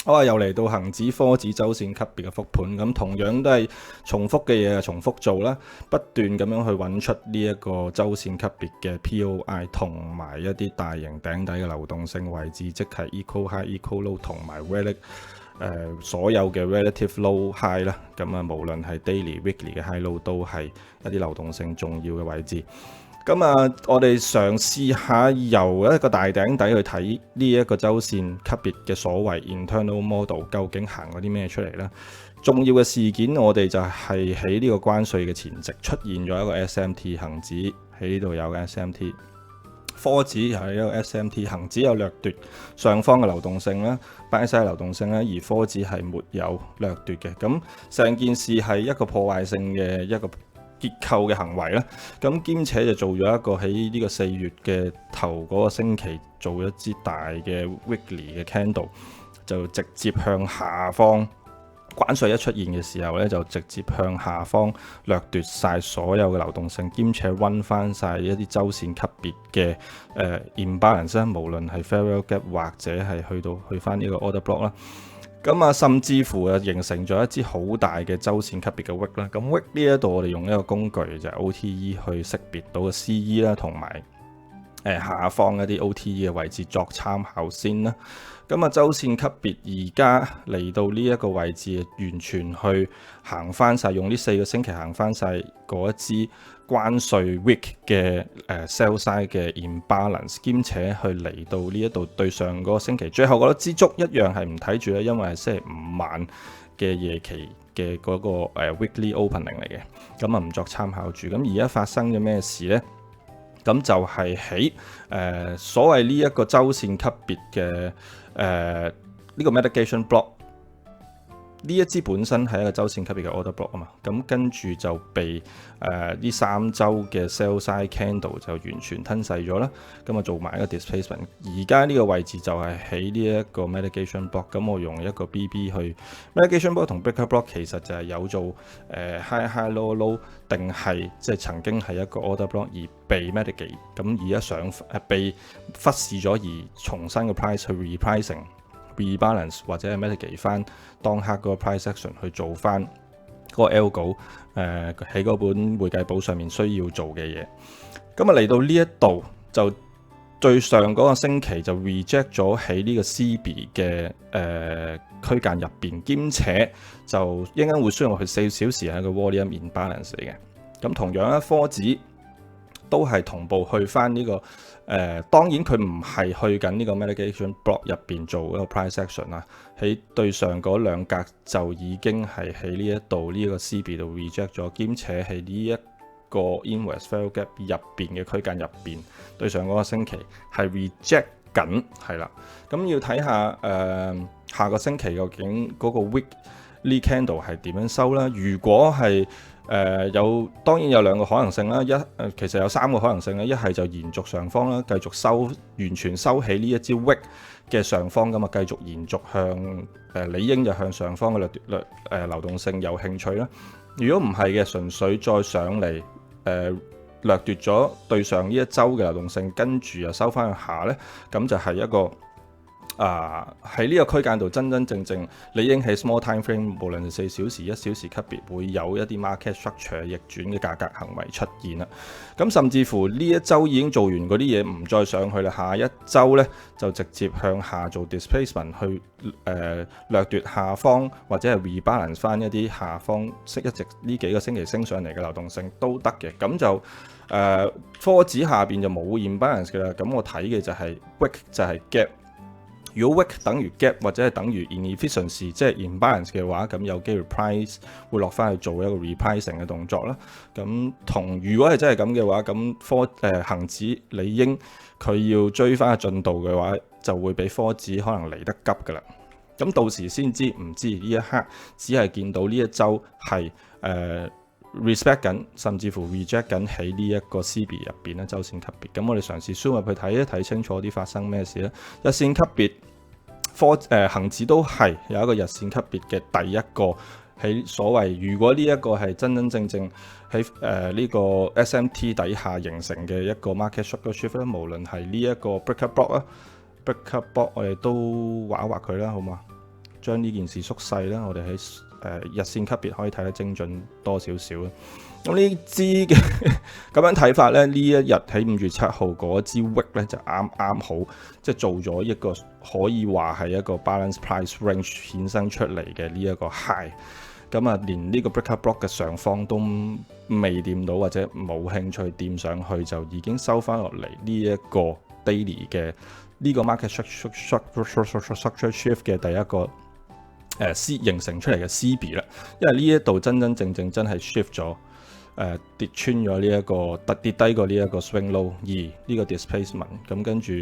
又嚟到恒指、科指周線級別嘅復盤，咁同樣都係重複嘅嘢，重複做啦，不斷咁樣去揾出呢一個周線級別嘅 POI 同埋一啲大型頂底嘅流動性位置，即係 equal high、equal low 同埋 所有嘅 relative low high 啦。咁啊，無論係 daily、weekly 嘅 high low 都係一啲流動性重要嘅位置。咁啊，我哋嘗試下由一個大頂底去睇呢一個周線級別嘅所謂 internal model 究竟行嗰啲咩出嚟啦。重要嘅事件，我哋就係喺呢個關稅嘅前夕出現咗一個 SMT， 恒指喺呢度有個 SMT， 科指又係一個 SMT， 恒指有掠奪上方嘅流動性啦，buy side 流動性啦，而科指係沒有掠奪嘅。咁成件事係一個破壞性嘅一個結構嘅行為啦，咁兼且就做咗一個喺呢個4月嘅頭嗰個星期做一支大嘅 weekly 嘅 candle， 就直接向下方，關稅一出現嘅時候咧，就直接向下方掠奪晒所有嘅流動性，兼且溫翻晒一啲周線級別嘅imbalance 啦，無論係 fair value gap 或者係去翻呢個 order block 啦。咁啊，甚至乎啊，形成咗一支好大嘅周線級別嘅 wick 啦。咁 wick 呢一度，我哋用一個工具就係 OTE 去識別到個 CE 啦，同埋下方一啲 OTE 嘅位置作參考先啦。咁啊，周線級別而家嚟到呢一個位置，完全去行翻晒，用呢4個星期行翻晒嗰一支關稅 week 嘅sell side 嘅 imbalance， 兼且去嚟到呢一度對上嗰個星期最後嗰粒支燭一樣係唔睇住咧，因為係星期5晚嘅夜期嘅嗰個weekly opening 嚟嘅，咁啊唔作參考住。咁而家發生咗咩事呢？咁就係喺所謂呢一個周線級別嘅呢個 mitigation block。呢一支本身係一個周線級別嘅 order block 啊嘛，咁跟住就被呢3週嘅 sell side candle 就完全吞噬咗啦，咁啊做埋一個 displacement。而家呢個位置就係喺呢一個 mitigation block， 咁我用一個 BB 去 mitigation block 同 breaker block 其實就係有做high high low low 定係即係曾經係一個 order block 而被 mitigate， 咁而家想被忽視咗而重新嘅 price 去 repricing。rebalance 或者係 mitigate 翻當刻嗰個 price action 去做翻嗰個 algo 喺嗰本會計簿上面需要做嘅嘢。咁啊嚟到呢一度就最上嗰個星期就 reject 咗喺呢個 CB 嘅區間入邊，兼且就應該會需要去4小時係一個 volume imbalance 嚟嘅。咁同樣咧，科指都係同步去翻呢個當然佢唔係去緊呢個 mitigation block 入邊做一個 price action 啦，喺對上嗰兩格就已經係喺呢一度呢個 CB 度 reject 咗，兼且係呢一個 inverse fair gap 入邊嘅區間入邊，對上嗰個星期係 reject 緊，係啦。咁要睇下下個星期究竟嗰個 weekly candle 係點樣收啦。如果係當然有2個可能性啦，其實有3個可能性啦。一係就延續上方啦，繼續完全收起呢一支 wick 嘅上方咁啊，繼續延續向理應就向上方嘅流動性有興趣啦。如果唔係嘅，純粹再上嚟掠奪咗對上呢一周嘅流動性，跟住又收翻去下呢，咁就係一個喺呢個區間度真正理應係 small time frame， 無論係4小時、1小時級別會有一啲 market structure 逆轉嘅價格行為出現啦。咁甚至乎呢一周已經做完嗰啲嘢，唔再上去啦，下一周呢就直接向下做 displacement 去掠奪下方或者係 rebalance 翻一啲下方一直呢幾個星期升上嚟嘅流動性都得嘅。咁就科指下邊就冇 imbalance 嘅啦。咁我睇嘅就係 wick 就係 gap。如果 wick 等於 gap 或者係等於 inefficiency， 即係 imbalance 嘅話，咁有機會 price 會落翻去做一個 repricing 嘅動作啦。咁如果係真係咁嘅話，咁恆指理應佢要追翻個進度嘅話，就會比科指可能嚟得急噶啦。咁到時先知，唔知呢一刻只係見到呢一週係respect 緊，甚至乎 reject 緊喺呢一個 CB 入邊咧，周線級別。咁我哋嘗試 zoom 入去睇清楚啲發生咩事咧。日線級別恆指都係有一個日線級別嘅第一個喺所謂，如果呢一個係真正喺呢個 SMT 底下形成嘅一個 market structure shift 咧，無論係呢一個 breaker block 啦，breaker block 我哋都畫一畫佢啦，好嘛？將呢件事縮細啦，我哋喺日線級別可以睇得精準多少少啦。咁呢支嘅咁樣睇法咧，呢一日喺5月7號嗰支 wick 咧就啱啱好，即係做咗一個可以話係一個 balance price range 衍生出嚟嘅呢一個 high。咁啊，連呢個 breakout block 嘅上方都未掂到，或者冇興趣掂上去，就已經收翻落嚟呢一個 daily 嘅呢個 market structure shift 嘅第一個形成出嚟嘅 CB 啦。因為呢一度真真係 shift 咗。跌穿咗呢一個跌低過呢一個 swing low 2呢個 displacement， 咁跟住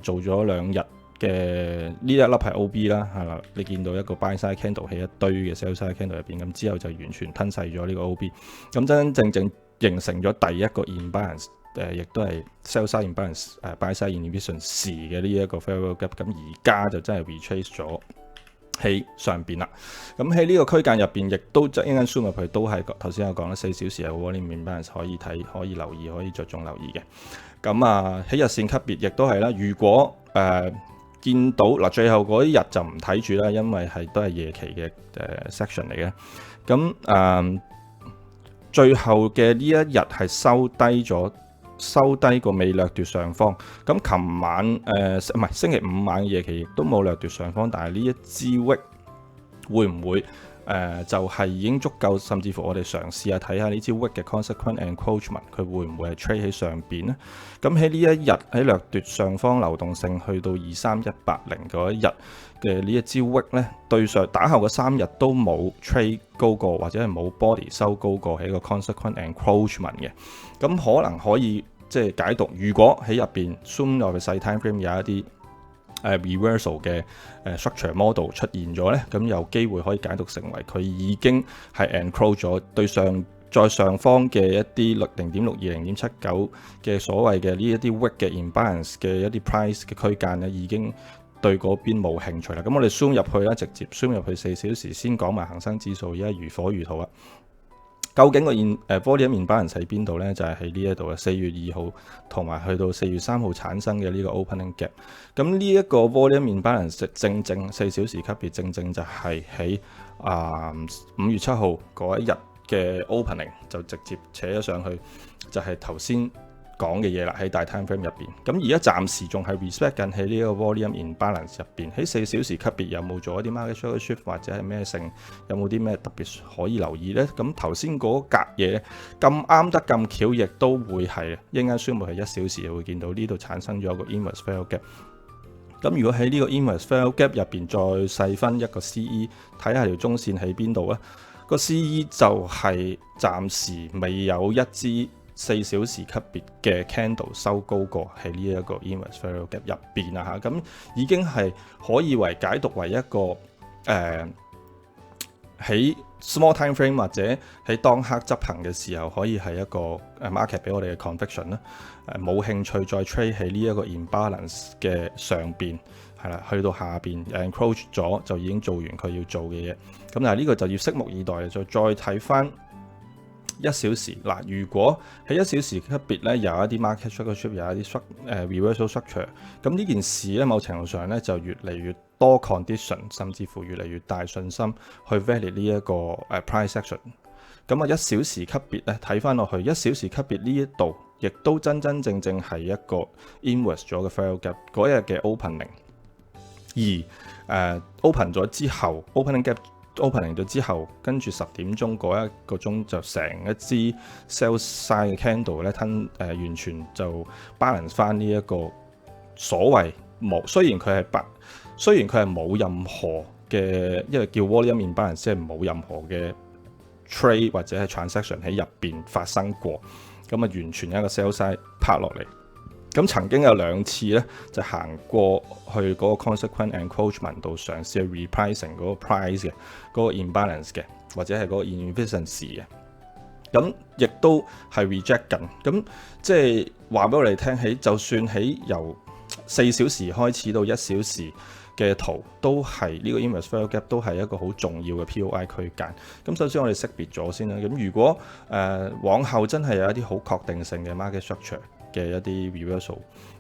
做咗2日嘅呢一粒係 OB 啦，係啦，你見到一個 buy side candle 喺一堆嘅 sell side candle 入邊，咁之後就完全吞噬咗呢個 OB， 咁真真正形成咗第一個 imbalance， 亦都係 sell side imbalance buy side inhibition 時嘅呢一個 fair value gap， 咁而家就真係 retrace 咗喺上邊啦，咁喺呢個區間入邊，亦都即係應該 zoom 入去，都係頭先有講啦，4小時有 volume imbalance可以睇，可以留意，可以着重留意嘅。咁啊喺日線級別亦都係啦，如果見到嗱最後嗰一日就唔睇住啦，因為都係夜期嘅section 嚟嘅。咁最後嘅呢一日係收低個未掠奪上方，咁琴晚唔係星期5晚夜期亦都冇掠奪上方，但係呢一支 wick 會唔會就係已經足夠，甚至乎我哋嘗試下睇下呢支 wick 嘅 consequent encroachment 佢會唔會係 trade 喺上邊呢？咁喺呢一日喺掠奪上方流動性去到23180嗰一日嘅呢一支 wick 咧，對上打後嘅3日都冇 trade 高過，或者係冇 body 收高過喺個 consequent encroachment 嘅，咁可能可以即係解讀，如果喺入邊 zoom 落嘅細 time frame 有一啲reversal 嘅structure model 出現咗咧，咁有機會可以解讀成為佢已經係 encroach 咗對在上方嘅一啲0.62、0.79嘅所謂嘅呢一啲 wick 嘅 imbalance 嘅一啲 price 嘅區間咧，已經對嗰邊冇興趣啦。咁我哋 zoom 入去啦，直接 zoom 入去4小時，先講埋恒生指數，而家如火如荼啊！究竟個volume imbalance喺邊度呢？就係喺呢一度嘅4月2號同埋去到4月3號產生嘅呢個 opening gap。咁呢一個 volume imbalance 正4小時級別，正就係喺5月7號嗰一日嘅 opening 就直接扯咗上去，就係頭先講嘅嘢啦，喺大 time frame 入邊。咁而家暫時仲係 respect 緊喺呢個 volume imbalance 入邊。喺4小時級別有冇做一啲 market structure shift 或者係咩性？有冇啲咩特別可以留意呢？咁頭先嗰格嘢咁啱得咁巧，亦都會係一陣間宣佈係1小時，會見到呢度產生咗一個 inverse fair gap。咁如果喺呢個 inverse fair gap 入邊再細分一個 CE， 睇下條中線喺邊度啊？個 CE 就係暫時未有一支4小時級別嘅 candle 收高過喺呢一個 inverse fair gap 入邊啊嚇，咁已經係可以解讀為一個喺 small time frame 或者喺當刻執行嘅時候，可以係一個market 俾我哋嘅 conviction 啦。冇興趣再 trade 喺呢一個 imbalance 嘅上邊，係啦，去到下邊 encroach 咗就已經做完佢要做嘅嘢。咁但係呢個就要拭目以待，再睇翻1小時嗱。如果喺1小時級別咧有一啲 market structure， 有一啲reversal structure， 咁呢件事咧某程度上咧就越嚟越多 condition， 甚至乎越嚟越大信心去 validate 呢一個price action。咁1小時級別咧睇翻落去，1小時級別呢一度亦都真正係一個 inverse 咗嘅 fair gap 嗰日嘅 opening， 而open 咗之後 opening gap opening 咗之後，跟住10點鐘嗰一個鐘就成一支 sell side 嘅 candle 咧完全就 balance 翻呢一個所謂冇，雖然佢係冇任何嘅，因為叫 volume imbalance，即係冇任何嘅 trade 或者係 transaction 喺入邊發生過，咁啊完全一個 sell side 拍落嚟。咁曾經有2次咧，就行過去嗰個 consequent encroachment 度嘗試去 repricing 嗰個 price 嘅嗰個 imbalance 嘅，或者係嗰個 inefficiency 嘅。咁亦都係 reject 緊。咁即係話俾我哋聽，起就算喺由4小時開始到1小時嘅圖，都係呢個 inverse fair gap 都係一個好重要嘅 POI 區間。咁首先我哋識別咗先啦。咁如果往後真係有一啲好確定性嘅 market structure 嘅一啲 reversal，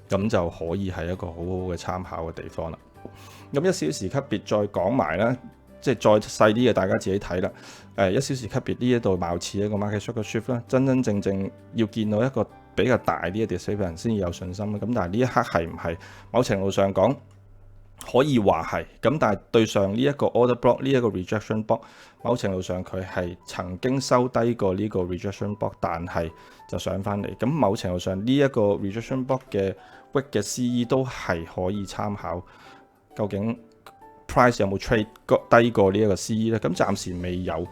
咁就可以係一個好好嘅參考嘅地方啦。咁1小時級別再講埋啦，即係再細啲嘅大家自己睇啦。1小時級別呢一度貌似一個 market structure shift 啦，真真正正要見到一個比較大啲嘅 discipline 先有信心啦。咁但係呢一刻係唔係某程度上講可以話係咁，但係對上呢一個 order block 呢一個 rejection block， 某程度上佢係曾經收低過呢個 rejection block， 但係就上翻嚟。咁某程度上呢一個 rejection block 嘅 wick 嘅 CE 都係可以參考，究竟 price 有冇 trade 低過呢一個 CE 咧？咁暫時未有。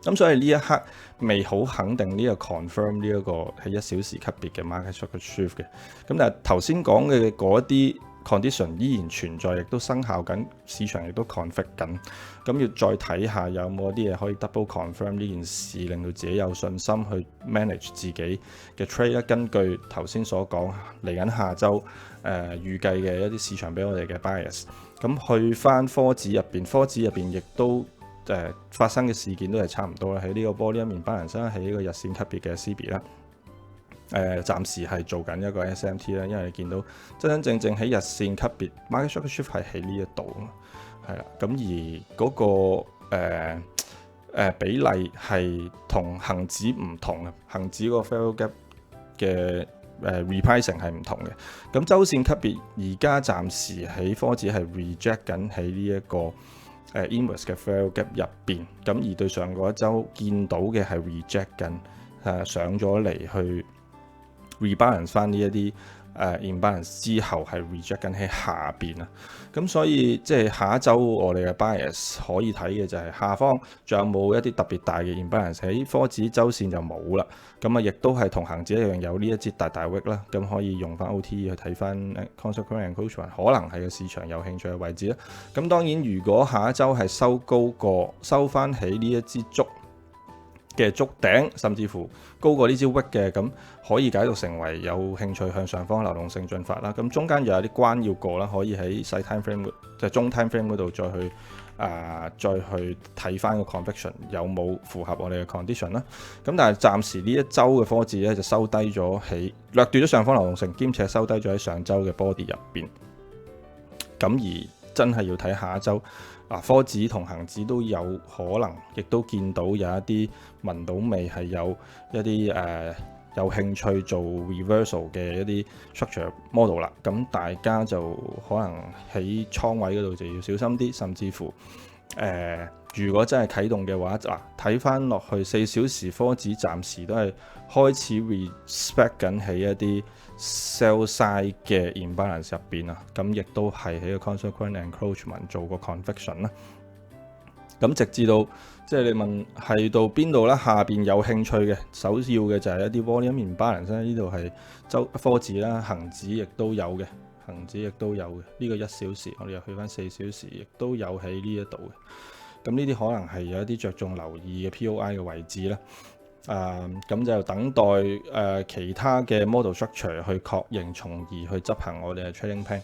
咁所以呢一刻未好肯定呢個 confirm 呢一個係1小時級別嘅 market structure shift 嘅。咁但係頭先講嘅嗰啲 condition 依然存在，亦都生效緊，市場亦都 confirm 緊。咁要再睇下有冇啲嘢可以 double confirm 呢件事，令到自己有信心去 manage 自己嘅 trade 咧。根據頭先所講，嚟緊下週預計嘅一啲市場俾我哋嘅 bias。咁去翻科指入邊，科指入邊亦都發生嘅事件都係差唔多啦。喺呢個玻璃一面 balance 啦，喺呢個日線級別嘅 CB 啦。暫時係做緊一個 SMT 啦，因為你見到真真正正喺日線級別 market structure shift 係喺呢一度，係啦。咁而嗰個比例係同恆指唔同嘅，恆指嗰個 fair gap 嘅repricing 係唔同嘅。咁周線級別而家暫時喺科指係 reject 緊喺呢一個inverse 嘅 fair gap 入邊，咁而對上嗰一週見到嘅係 reject 緊上咗嚟去 rebalance 翻呢一啲imbalance 之後係 reject 緊喺下邊啊。咁所以即係下一週我哋嘅 bias 可以睇嘅就係下方仲有冇一啲特別大嘅 imbalance， 喺科指周線就冇啦。咁啊亦都係同恆指一樣有呢一節大 wick 啦。咁可以用翻 OT 去睇翻 consequential encroachment 可能係個市場有興趣嘅位置啦。咁當然如果下一週係收高過收翻起呢一支竹嘅足頂，甚至乎高過呢支 wick 嘅，咁可以解讀成為有興趣向上方流動性進發啦。咁中間又有啲關要過啦，可以喺細 time frame 即係中 time frame 嗰度再去睇翻個 conviction 有冇符合我哋嘅 condition 啦。咁但係暫時呢一周嘅科指咧就收低咗，起掠奪咗上方流動性，兼且收低咗喺上周嘅 body 入邊。咁而真係要睇下一周。科指同恆指都有可能，亦都見到有一啲聞到味係有一啲有興趣做 reversal 嘅一啲 structure model 啦。咁大家就可能喺倉位嗰度就要小心啲，甚至乎如果真係啟動嘅話，睇翻落去4小時科指暫時都係開始 respect 緊起一啲 sell side 嘅 imbalance 入邊啊，咁亦都係喺個 consequential encroachment 做個 conviction 啦。咁直至到即係你問係到邊度啦？下邊有興趣嘅首要嘅就係一啲 volume imbalance 啦。呢度係科指啦，恆指亦都有嘅，恆指亦都有嘅。呢個1小時我哋又去翻4小時，亦都有喺呢一度嘅。咁呢啲可能係有一啲着重留意嘅 POI 嘅位置啦。咁就等待其他嘅 model structure 去確認，從而去執行我哋嘅 trading plan。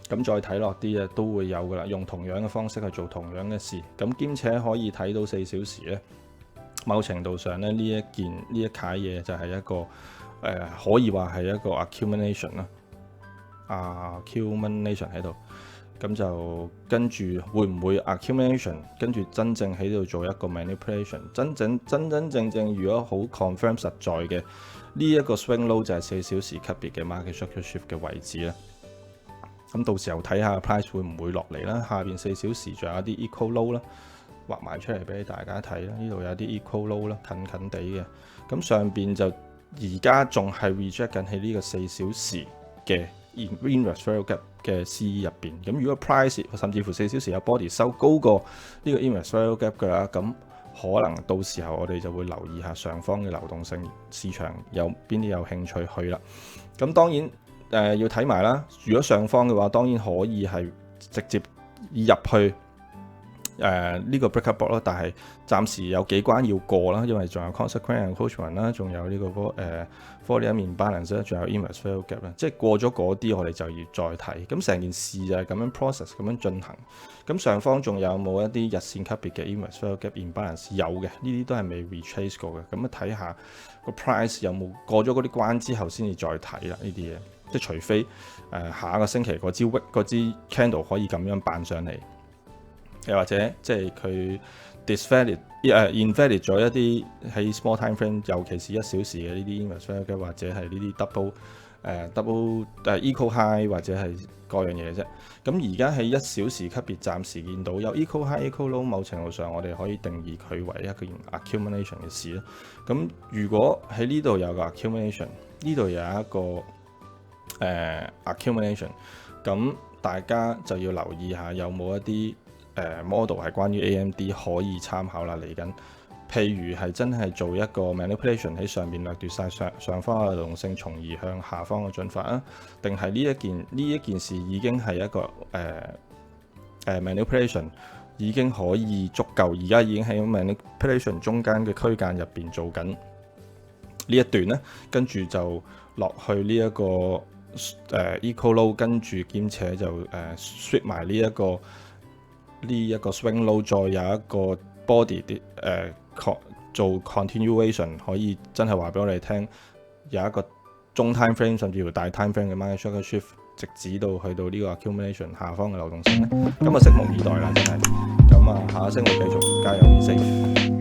咁再睇落啲都會有噶啦，用同樣嘅方式去做同樣嘅事。咁兼且可以睇到4小時咧，某程度上咧呢一攤嘢就係一個可以話係一個 accumulation 啦，accumulation 喺度。咁就跟住會唔會 accumulation 跟住真正喺度做一個 manipulation， 真正如果好 confirm 實在嘅呢一個 swing low 就係4小時級別嘅 market structure shift 嘅位置啦。咁到時候睇下 price 會唔會落嚟啦。下邊4小時仲有啲 equal low 啦，畫埋出嚟俾大家睇啦。呢度有啲 equal low 啦，近近地嘅。咁上邊就而家仲係 reject 緊喺呢個4小時嘅 inverse fair gap 嘅 CE 入邊。咁如果 price 甚至乎4小時有 body 收高過呢個 inverse fair gap 嘅啦，咁可能到時候我哋就會留意下上方嘅流動性市場有邊啲有興趣去啦。咁當然要睇埋啦。如果上方嘅話，當然可以係直接入去呢個 breakout block 啦。但係暫時有幾關要過啦，因為仲有 consequential encroachment 啦，仲有呢個volume imbalance 啦，仲有 inverse fair gap 啦。即係過咗嗰啲，我哋就要再睇。咁成件事就係咁樣 process 咁樣進行。咁上方仲有冇一啲日線級別嘅 inverse fair gap imbalance？ 有嘅，呢啲都係未 retrace 過嘅。咁啊睇下個 price 有冇過咗嗰啲關之後先至再睇啦。呢啲嘢即係除非下一個星期嗰支 candle 可以咁樣扮上嚟，又或者即係佢 invalid 咗一啲喺 small time frame，尤其是1小時嘅呢啲 inverse figure，或者係呢啲 double equal high 或者係各樣嘢啫。咁而家喺1小時級別暫時見到有 equal high、equal low， 某程度上我哋可以定義佢為一個 accumulation 嘅事啦。咁如果喺呢度有個 accumulation， 呢度有一個accumulation， 咁大家就要留意下有冇一啲model 係關於 AMD 可以參考啦。嚟緊，譬如係真係做一個 manipulation 喺上面掠奪晒上方嘅流動性，從而向下方嘅進發啊？定係呢一件事已經係一個manipulation 已經可以足夠，而家已經喺 manipulation 中間嘅區間入邊做緊呢一段呢，跟住就落去呢一個equal low， 跟住兼且就sweep 埋呢一個 swing low， 再有一個 body 做 continuation， 可以真係話俾我哋聽有一個中 time frame 甚至乎大 time frame 嘅 market structure shift， 直至到去到呢個 accumulation 下方嘅流動性咧，咁啊拭目以待啦，真係。咁啊，下一星期繼續加油 be safe。